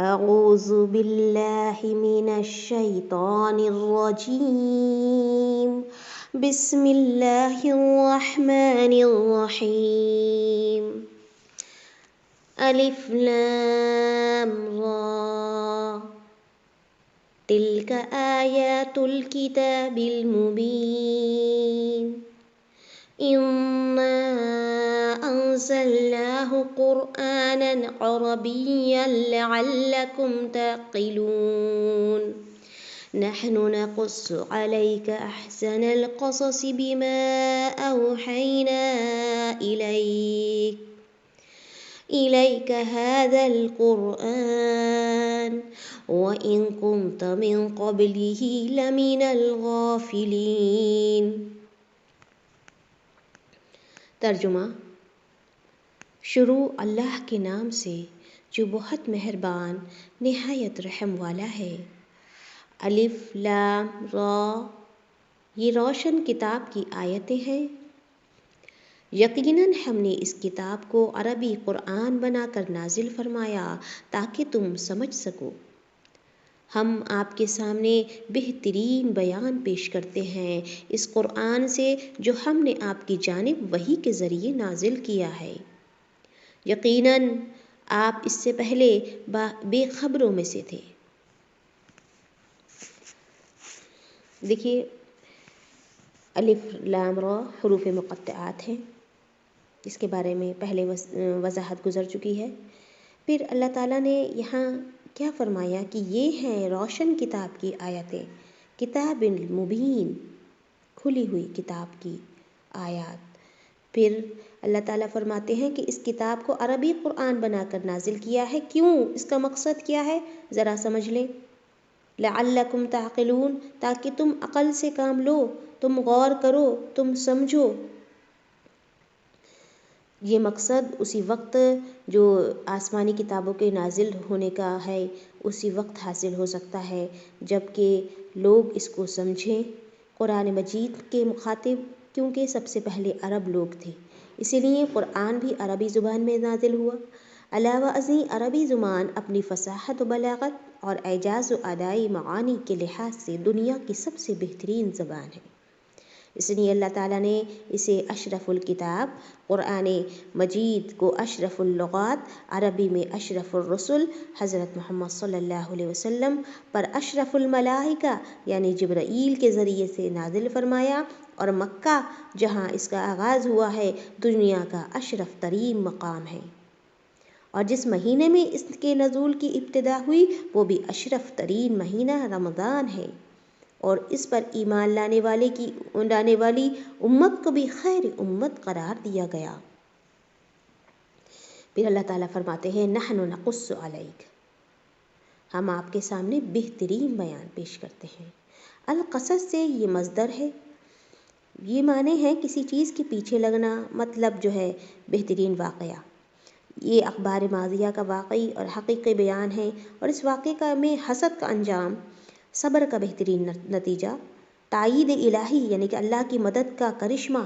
اعوذ باللہ من الشیطان الرجیم بسم اللہ الرحمن الرحیم الف لام را تلک آیات الکتاب المبین انا انزلناه قرآنا عربيا لعلكم تعقلون نحن نقص عليك أحسن القصص بما أوحينا إليك هذا القرآن وإن كنت من قبله لمن الغافلين۔ ترجمہ: شروع اللہ کے نام سے جو بہت مہربان نہایت رحم والا ہے۔ الف لام را، یہ روشن کتاب کی آیتیں ہیں۔ یقیناً ہم نے اس کتاب کو عربی قرآن بنا کر نازل فرمایا تاکہ تم سمجھ سکو۔ ہم آپ کے سامنے بہترین بیان پیش کرتے ہیں اس قرآن سے جو ہم نے آپ کی جانب وحی کے ذریعے نازل کیا ہے۔ یقیناً آپ اس سے پہلے بے خبروں میں سے تھے۔ دیکھیے، الف لام را حروف مقطعات ہیں، اس کے بارے میں پہلے وضاحت گزر چکی ہے۔ پھر اللہ تعالیٰ نے یہاں کیا فرمایا کہ یہ ہیں روشن کتاب کی آیتیں، کتاب مبین، کھلی ہوئی کتاب کی آیات۔ پھر اللہ تعالیٰ فرماتے ہیں کہ اس کتاب کو عربی قرآن بنا کر نازل کیا ہے۔ کیوں؟ اس کا مقصد کیا ہے؟ ذرا سمجھ لیں۔ لعلکم تعقلون، تاکہ تم عقل سے کام لو، تم غور کرو، تم سمجھو۔ یہ مقصد اسی وقت جو آسمانی کتابوں کے نازل ہونے کا ہے اسی وقت حاصل ہو سکتا ہے جب کہ لوگ اس کو سمجھیں۔ قرآن مجید کے مخاطب کیونکہ سب سے پہلے عرب لوگ تھے، اسی لیے قرآن بھی عربی زبان میں نازل ہوا۔ علاوہ ازیں عربی زبان اپنی فصاحت و بلاغت اور اعجاز و ادائی معانی کے لحاظ سے دنیا کی سب سے بہترین زبان ہے۔ اس لیے اللہ تعالیٰ نے اسے اشرف الکتاب قرآن مجید کو اشرف اللغات، عربی میں اشرف الرسل حضرت محمد صلی اللہ علیہ وسلم پر اشرف الملائکہ یعنی جبرائیل کے ذریعے سے نازل فرمایا، اور مکہ جہاں اس کا آغاز ہوا ہے دنیا کا اشرف ترین مقام ہے، اور جس مہینے میں اس کے نزول کی ابتدا ہوئی وہ بھی اشرف ترین مہینہ رمضان ہے، اور اس پر ایمان لانے والی امت کو بھی خیر امت قرار دیا گیا۔ پھر اللہ تعالیٰ فرماتے ہیں نحن نقص علیک، ہم آپ کے سامنے بہترین بیان پیش کرتے ہیں۔ القصص سے یہ مصدر ہے، یہ معنی ہے کسی چیز کے پیچھے لگنا، مطلب جو ہے بہترین واقعہ۔ یہ اخبار ماضیہ کا واقعی اور حقیقی بیان ہے، اور اس واقعے میں حسد کا انجام، صبر کا بہترین نتیجہ، تائید الہی یعنی کہ اللہ کی مدد کا کرشمہ،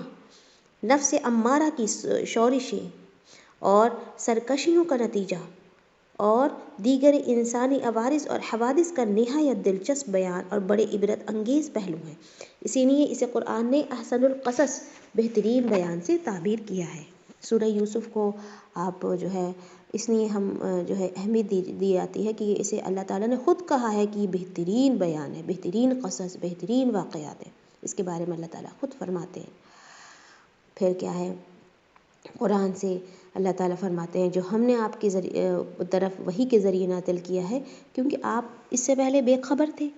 نفس امارہ کی شورشیں اور سرکشیوں کا نتیجہ، اور دیگر انسانی عوارض اور حوادث کا نہایت دلچسپ بیان اور بڑے عبرت انگیز پہلو ہیں۔ اسی لیے اسے قرآن نے احسن القصص بہترین بیان سے تعبیر کیا ہے۔ سورہ یوسف کو آپ جو ہے اس لیے ہم جو ہے اہمیت دی جاتی ہے کہ اسے اللہ تعالیٰ نے خود کہا ہے کہ یہ بہترین بیان ہے، بہترین قصص، بہترین واقعات ہیں، اس کے بارے میں اللہ تعالیٰ خود فرماتے ہیں۔ پھر کیا ہے؟ قرآن سے اللہ تعالیٰ فرماتے ہیں جو ہم نے آپ کے طرف وحی کے ذریعے نازل کیا ہے، کیونکہ آپ اس سے پہلے بے خبر تھے،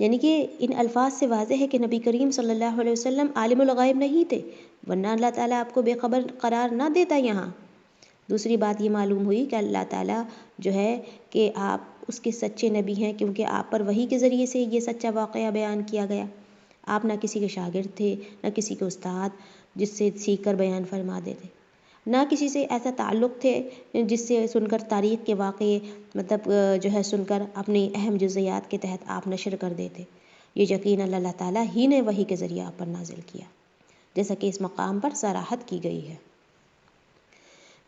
یعنی کہ ان الفاظ سے واضح ہے کہ نبی کریم صلی اللہ علیہ وسلم عالم الغیب نہیں تھے، ورنہ اللہ تعالیٰ آپ کو بے خبر قرار نہ دیتا یہاں۔ دوسری بات یہ معلوم ہوئی کہ اللہ تعالیٰ جو ہے کہ آپ اس کے سچے نبی ہیں، کیونکہ آپ پر وحی کے ذریعے سے یہ سچا واقعہ بیان کیا گیا۔ آپ نہ کسی کے شاگرد تھے، نہ کسی کے استاد جس سے سیکھ کر بیان فرما دیتے، نہ کسی سے ایسا تعلق تھے جس سے سن کر تاریخ کے واقعے مطلب جو ہے سن کر اپنی اہم جزیات کے تحت آپ نشر کر دیتے۔ یہ یقیناً اللہ تعالیٰ ہی نے وحی کے ذریعے آپ پر نازل کیا، جیسا کہ اس مقام پر صراحت کی گئی ہے۔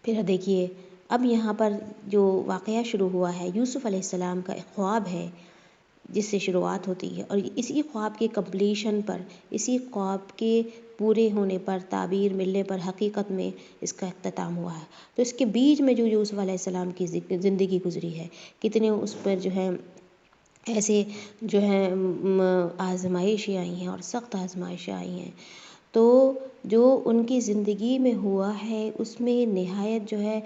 پھر دیکھیے اب یہاں پر جو واقعہ شروع ہوا ہے یوسف علیہ السلام کا ایک خواب ہے جس سے شروعات ہوتی ہے، اور اسی خواب کے کمپلیشن پر، اسی خواب کے پورے ہونے پر، تعبیر ملنے پر حقیقت میں اس کا اختتام ہوا ہے۔ تو اس کے بیچ میں جو یوسف علیہ السلام کی زندگی گزری ہے، کتنے اس پر جو ہے ایسے جو ہے آزمائشیں آئی ہیں اور سخت آزمائشیں آئی ہیں، تو جو ان کی زندگی میں ہوا ہے اس میں نہایت جو ہے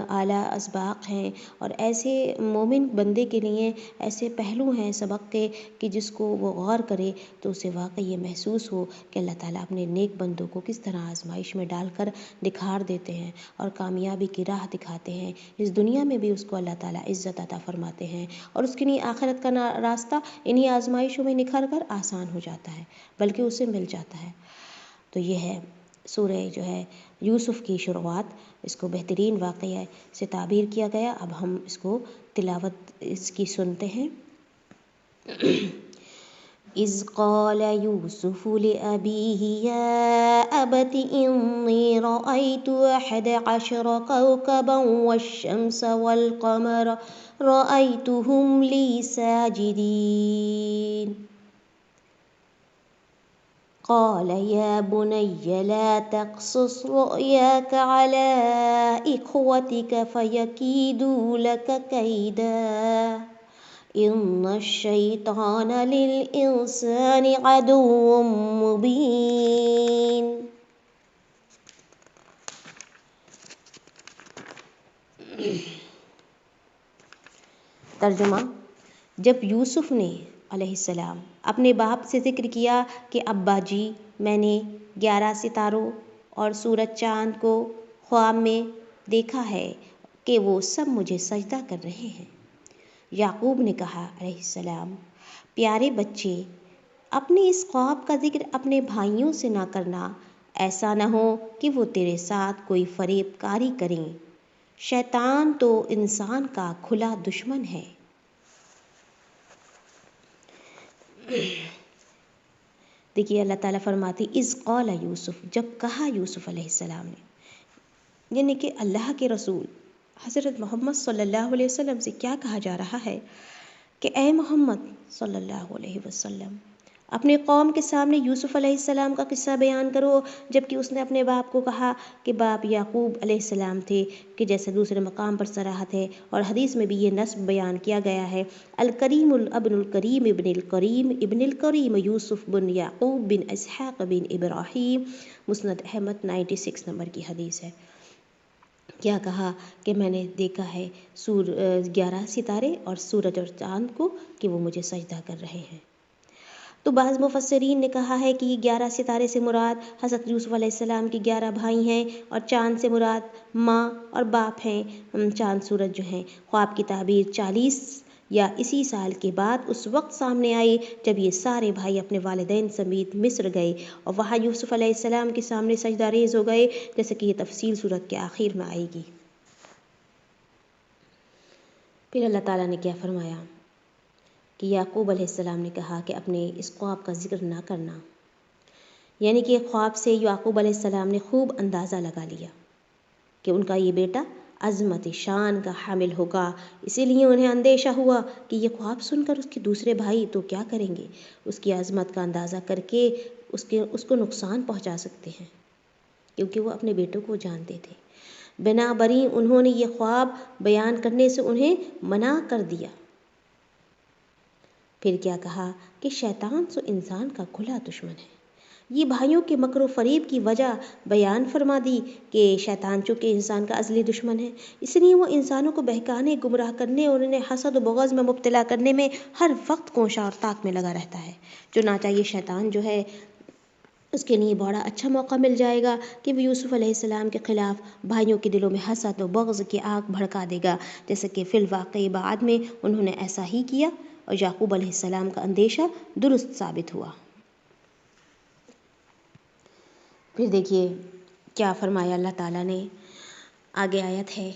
اعلیٰ اسباق ہیں، اور ایسے مومن بندے کے لیے ایسے پہلو ہیں سبق کے کہ جس کو وہ غور کرے تو اسے واقعی یہ محسوس ہو کہ اللہ تعالیٰ اپنے نیک بندوں کو کس طرح آزمائش میں ڈال کر نکھار دیتے ہیں اور کامیابی کی راہ دکھاتے ہیں۔ اس دنیا میں بھی اس کو اللہ تعالیٰ عزت عطا فرماتے ہیں، اور اس کے لیے آخرت کا راستہ انہی آزمائشوں میں نکھر کر آسان ہو جاتا ہے، بلکہ اسے مل جاتا ہے۔ تو یہ ہے سورہ جو ہے یوسف کی شروعات، اس کو بہترین واقعہ سے تعبیر کیا گیا۔ اب ہم اس کو تلاوت اس کی سنتے ہیں۔ اذ قال یوسف لأبیہ یا ابت انی رأیت 11 کوكبا والشمس والقمر رأیتهم لی ساجدین قال يا بني لا تقصص رؤياك على إخوتك فيكيدوا لك كيدا إن الشيطان للإنسان عدو مبين۔ ترجمہ: جب یوسف نے علیہ السلام اپنے باپ سے ذکر کیا کہ ابا جی، میں نے 11 ستاروں اور سورج چاند کو خواب میں دیکھا ہے کہ وہ سب مجھے سجدہ کر رہے ہیں، یعقوب نے کہا علیہ السلام، پیارے بچے، اپنے اس خواب کا ذکر اپنے بھائیوں سے نہ کرنا، ایسا نہ ہو کہ وہ تیرے ساتھ کوئی فریب کاری کریں، شیطان تو انسان کا کھلا دشمن ہے۔ دیکھیے اللہ تعالیٰ فرماتی اذ قال یوسف، جب کہا یوسف علیہ السلام نے، یعنی کہ اللہ کے رسول حضرت محمد صلی اللہ علیہ وسلم سے کیا کہا جا رہا ہے کہ اے محمد صلی اللہ علیہ وسلم، اپنے قوم کے سامنے یوسف علیہ السلام کا قصہ بیان کرو، جبکہ اس نے اپنے باپ کو کہا کہ باپ یعقوب علیہ السلام تھے، کہ جیسے دوسرے مقام پر صراحت ہے اور حدیث میں بھی یہ نسب بیان کیا گیا ہے، الکریم ابن الکریم ابن الکریم ابن الکریم یوسف بن یعقوب بن اسحاق بن ابراہیم، مسند احمد 96 نمبر کی حدیث ہے۔ کیا کہا کہ میں نے دیکھا ہے 11 ستارے اور سورج اور چاند کو کہ وہ مجھے سجدہ کر رہے ہیں۔ تو بعض مفسرین نے کہا ہے کہ یہ 11 ستارے سے مراد حضرت یوسف علیہ السلام کی 11 بھائی ہیں، اور چاند سے مراد ماں اور باپ ہیں۔ چاند سورج جو ہیں، خواب کی تعبیر 40 یا اسی سال کے بعد اس وقت سامنے آئی جب یہ سارے بھائی اپنے والدین سمیت مصر گئے اور وہاں یوسف علیہ السلام کے سامنے سجدہ ریز ہو گئے، جیسے کہ یہ تفصیل سورت کے آخر میں آئے گی۔ پھر اللہ تعالیٰ نے کیا فرمایا کہ یعقوب علیہ السلام نے کہا کہ اپنے اس خواب کا ذکر نہ کرنا، یعنی کہ خواب سے یعقوب علیہ السلام نے خوب اندازہ لگا لیا کہ ان کا یہ بیٹا عظمت شان کا حامل ہوگا، اسی لیے انہیں اندیشہ ہوا کہ یہ خواب سن کر اس کے دوسرے بھائی تو کیا کریں گے، اس کی عظمت کا اندازہ کر کے اس کو نقصان پہنچا سکتے ہیں، کیونکہ وہ اپنے بیٹوں کو جانتے تھے۔ بنا بری انہوں نے یہ خواب بیان کرنے سے انہیں منع کر دیا۔ پھر کیا کہا کہ شیطان تو انسان کا کھلا دشمن ہے۔ یہ بھائیوں کے مکر و فریب کی وجہ بیان فرما دی کہ شیطان چونکہ انسان کا ازلی دشمن ہے، اس لیے وہ انسانوں کو بہکانے، گمراہ کرنے اور انہیں حسد و بغض میں مبتلا کرنے میں ہر وقت کوشاں اور طاق میں لگا رہتا ہے۔ چنانچہ یہ شیطان جو ہے اس کے لیے بڑا اچھا موقع مل جائے گا کہ وہ یوسف علیہ السلام کے خلاف بھائیوں کے دلوں میں حسد و بغض کی آگ بھڑکا دے گا، جیسے کہ فی الواقع بعد میں انہوں نے ایسا ہی کیا اور یعقوب علیہ السلام کا اندیشہ درست ثابت ہوا۔ پھر دیکھیے کیا فرمایا اللہ تعالیٰ نے، آگے آیت ہے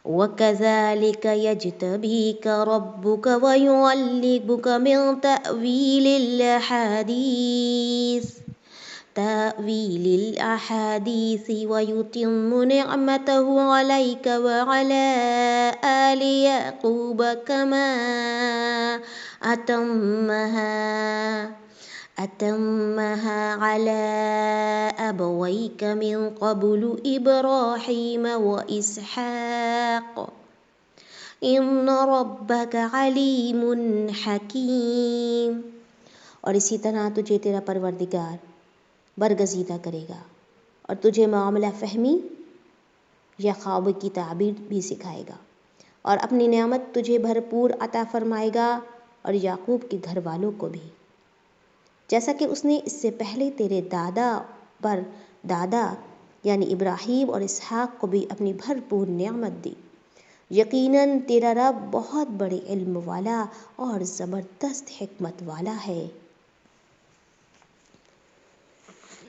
وَكَذَلِكَ يَجْتَبِيكَ رَبُّكَ وَيُعَلِّمُكَ مِن تَأْوِيلِ الْأَحَادِيثِ تأويل الأحاديث ويتم نعمته عليك وعلى آل يعقوب كما أتمها على أبويك من قبل إبراهيم وإسحاق إن ربك عليم حكيم. اور اسی طرح تجھے تیرا پروردگار برگزیدہ کرے گا اور تجھے معاملہ فہمی یا خواب کی تعبیر بھی سکھائے گا اور اپنی نعمت تجھے بھرپور عطا فرمائے گا اور یعقوب کے گھر والوں کو بھی، جیسا کہ اس نے اس سے پہلے تیرے دادا یعنی ابراہیم اور اسحاق کو بھی اپنی بھرپور نعمت دی. یقیناً تیرا رب بہت بڑے علم والا اور زبردست حکمت والا ہے.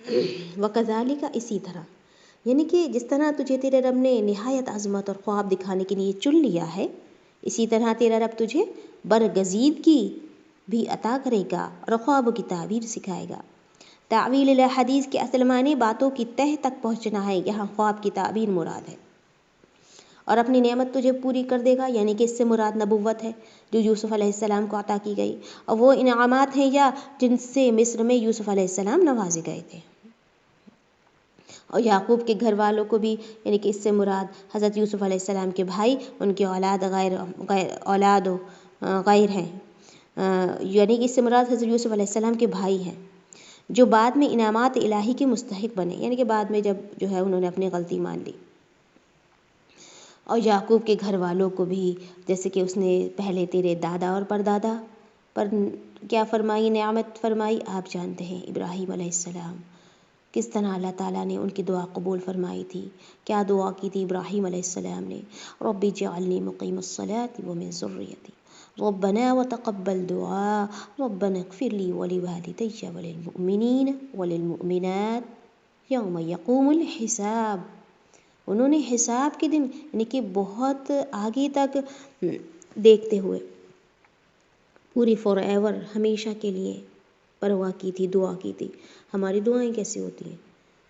وَكَذَلِكَ اسی طرح، یعنی کہ جس طرح تجھے تیرے رب نے نہایت عظمت اور خواب دکھانے کے لیے چن لیا ہے، اسی طرح تیرا رب تجھے برگزیدگی بھی عطا کرے گا اور خواب کی تعبیر سکھائے گا. تعویل الحدیث کے اصل معنی باتوں کی تہ تک پہنچنا ہے، یہاں خواب کی تعبیر مراد ہے. اور اپنی نعمت تجھے پوری کر دے گا، یعنی کہ اس سے مراد نبوت ہے جو یوسف علیہ السلام کو عطا کی گئی، اور وہ انعامات ہیں یا جن سے مصر میں یوسف علیہ السلام نوازے گئے تھے. اور یعقوب کے گھر والوں کو بھی، یعنی کہ اس سے مراد حضرت یوسف علیہ السلام کے بھائی، ان کی اولاد غیر ہیں، یعنی کہ اس سے مراد حضرت یوسف علیہ السلام کے بھائی ہیں جو بعد میں انعامات الہی کے مستحق بنے، یعنی کہ بعد میں جب جو ہے انہوں نے اپنی غلطی مان لی. اور یعقوب کے گھر والوں کو بھی، جیسے کہ اس نے پہلے تیرے دادا اور پردادا پر کیا فرمائی، نعمت فرمائی، آپ جانتے ہیں ابراہیم علیہ السلام کس طرح اللہ تعالیٰ نے ان کی دعا قبول فرمائی تھی. کیا دعا کی تھی ابراہیم علیہ السلام نے؟ رب اجعلنی مقیم الصلاۃ ومن ذریتی ربنا وتقبل دعاء ربنا اغفر لی ولوالدی وللمؤمنین والمؤمنات یوم یقوم الحساب. انہوں نے حساب کے دن، یعنی کہ بہت آگے تک دیکھتے ہوئے، پوری فار ایور ہمیشہ کے لیے پرواہ کی تھی، دعا کی تھی. ہماری دعائیں کیسی ہوتی ہیں؟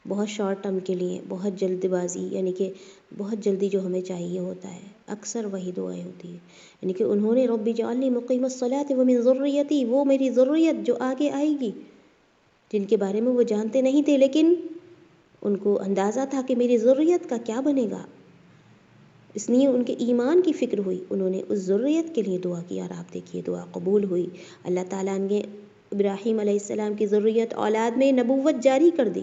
بہت شارٹ ٹرم کے لیے، بہت جلد بازی، یعنی کہ بہت جلدی جو ہمیں چاہیے ہوتا ہے، اکثر وہی دعائیں ہوتی ہیں. یعنی کہ انہوں نے رب اجعلنی مقیم الصلاۃ ومن ذریتی، وہ میری ذریت جو آگے آئے گی، جن کے بارے میں وہ جانتے نہیں تھے لیکن ان کو اندازہ تھا کہ میری ذریت کا کیا بنے گا، اس لیے ان کے ایمان کی فکر ہوئی، انہوں نے اس ذریت کے لیے دعا کی اور آپ دیکھیے دعا قبول ہوئی. اللہ تعالیٰ نے ابراہیم علیہ السلام کی ذریت اولاد میں نبوت جاری کر دی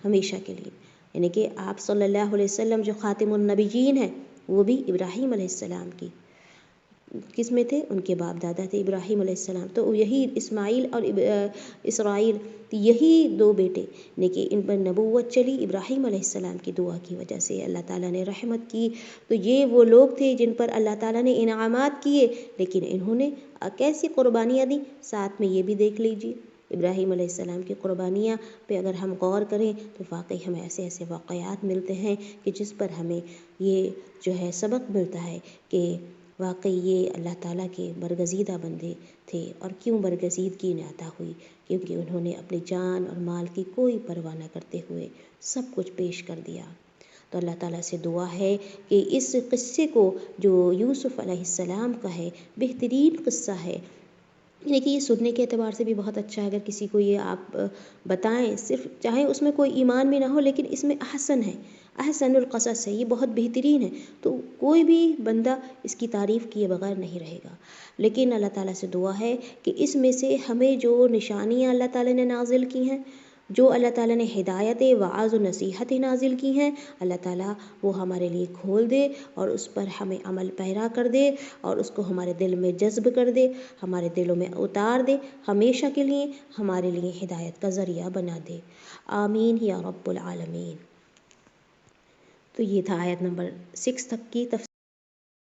ہمیشہ کے لیے. یعنی کہ آپ صلی اللہ علیہ وسلم جو خاتم النبیین ہیں، وہ بھی ابراہیم علیہ السلام کی کس میں تھے؟ ان کے باپ دادا تھے ابراہیم علیہ السلام. تو یہی اسماعیل اور اسرائیل، یہی دو بیٹے، لیکن ان پر نبوت چلی ابراہیم علیہ السلام کی دعا کی وجہ سے، اللہ تعالیٰ نے رحمت کی. تو یہ وہ لوگ تھے جن پر اللہ تعالیٰ نے انعامات کیے، لیکن انہوں نے کیسی قربانیاں دی، ساتھ میں یہ بھی دیکھ لیجیے. ابراہیم علیہ السلام کی قربانیاں پہ اگر ہم غور کریں تو واقعی ہمیں ایسے ایسے واقعات ملتے ہیں کہ جس پر ہمیں یہ جو ہے سبق ملتا ہے کہ واقعی یہ اللہ تعالیٰ کے برگزیدہ بندے تھے. اور کیوں برگزیدگی عطا ہوئی؟ کیونکہ انہوں نے اپنی جان اور مال کی کوئی پرواہ نہ کرتے ہوئے سب کچھ پیش کر دیا. تو اللہ تعالیٰ سے دعا ہے کہ اس قصے کو جو یوسف علیہ السلام کا ہے، بہترین قصہ ہے، یعنی کہ یہ سننے کے اعتبار سے بھی بہت اچھا ہے. اگر کسی کو یہ آپ بتائیں، صرف چاہے اس میں کوئی ایمان بھی نہ ہو لیکن اس میں احسن ہے، احسن القصص ہے، یہ بہت بہترین ہے، تو کوئی بھی بندہ اس کی تعریف کیے بغیر نہیں رہے گا. لیکن اللہ تعالیٰ سے دعا ہے کہ اس میں سے ہمیں جو نشانیاں اللہ تعالیٰ نے نازل کی ہیں، جو اللہ تعالیٰ نے ہدایت وعظ و نصیحت نازل کی ہیں، اللہ تعالیٰ وہ ہمارے لیے کھول دے اور اس پر ہمیں عمل پیرا کر دے اور اس کو ہمارے دل میں جذب کر دے، ہمارے دلوں میں اتار دے، ہمیشہ کے لیے ہمارے لیے ہدایت کا ذریعہ بنا دے. آمین یا رب العالمین. تو یہ تھا آیت نمبر 6 تک کی تفسیر.